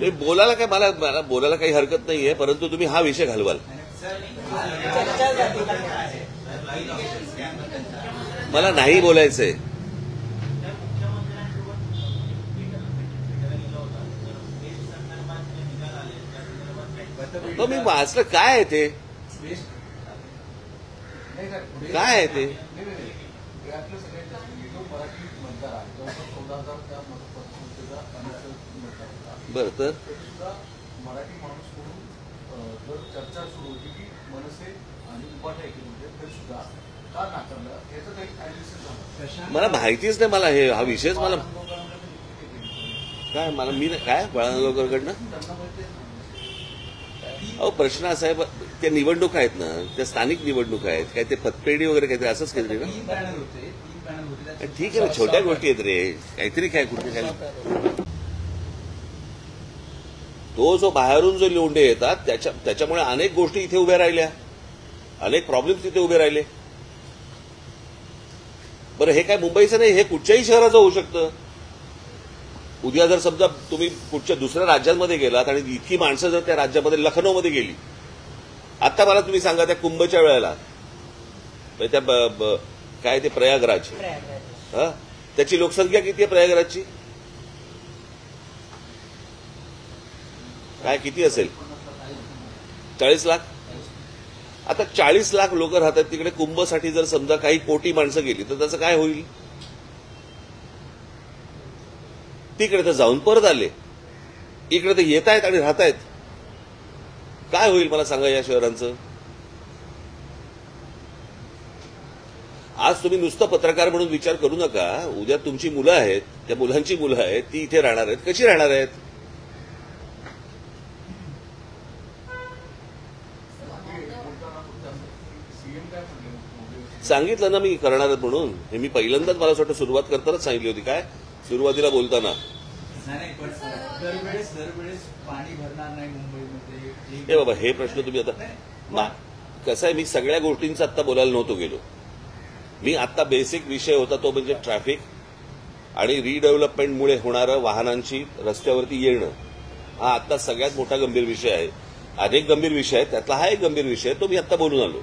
तुम्ही बोलायला काय मला बोलायला काही हरकत नाहीये, परंतु तुम्ही हा विषय घालवाल. मला नाही बोलायचंय. मी वाचलं काय आहे ते, काय आहे ते. बरं, तर मराठी माणूस म्हणून जर चर्चा सुरू होती की मनसे आणि उपाठा एकीमध्ये तरी सुद्धा का नाकारलं याचं काही ऍनालिसिस झालं. मला माहितीच नाही. मला हा विषयच मला काय मला मी काय बाळांगणकडनं. अहो प्रश्न असा आहे, त्या निवडणूक आहेत ना, त्या स्थानिक निवडणूक आहेत, काय ते पतपेढी वगैरे काहीतरी असंच काहीतरी ना. ठीक आहे ना, छोट्या गोष्टी आहेत रे, काहीतरी काय कुठे काय. तो जो बाहेरून जो लोंढे येतात त्याच्यामुळे अनेक गोष्टी इथे उभ्या राहिल्या, अनेक प्रॉब्लेम्स इथे उभे राहिले. बरं, हे काय मुंबईचं नाही, हे कुठच्याही शहराचं होऊ शकतं. उद्या जर समजा तुम्ही कुठच्या दुसऱ्या राज्यांमध्ये गेलात आणि इतकी माणसं जर त्या राज्यामध्ये लखनौमध्ये गेली, आता मला तुम्ही सांगा त्या कुंभच्या वेळेला त्या काय ते प्रयागराज, त्याची लोकसंख्या किती आहे प्रयागराजची? काय किती असेल? 40 लाख. आता 40 लाख लोक राहतात तिकडे. कुंभसाठी जर समजा काही कोटी माणसं गेली तर त्याचं काय होईल? तिकडे तर जाऊन परत आले, इकडे तर येत आहेत आणि राहतायत. काय होईल मला सांगा या शहरांचं? आज तुम्ही नुसतं पत्रकार म्हणून विचार करू नका. उद्या तुमची मुलं आहेत, त्या मुलांची मुलं आहेत, ती इथे राहणार आहेत. कशी राहणार आहेत? सांगितलं ना मी करणार आहेत म्हणून. हे मी पहिल्यांदाच मला असं वाटतं सुरुवात करतानाच सांगितली होती. काय सुरुवातीला बोलताना पाणी भरणार नाही मुंबईमध्ये. हे बाबा, हे प्रश्न तुम्ही आता कसं आहे, मी सगळ्या गोष्टींचा आत्ता बोलायला नव्हतो गेलो. मी आत्ता बेसिक विषय होता तो म्हणजे ट्रॅफिक आणि रिडेव्हलपमेंटमुळे होणारं वाहनांची रस्त्यावरती येणं. हा आत्ता सगळ्यात मोठा गंभीर विषय आहे. अनेक गंभीर विषय आहेत, त्यातला हा एक गंभीर विषय, तो मी आत्ता बोलून आलो.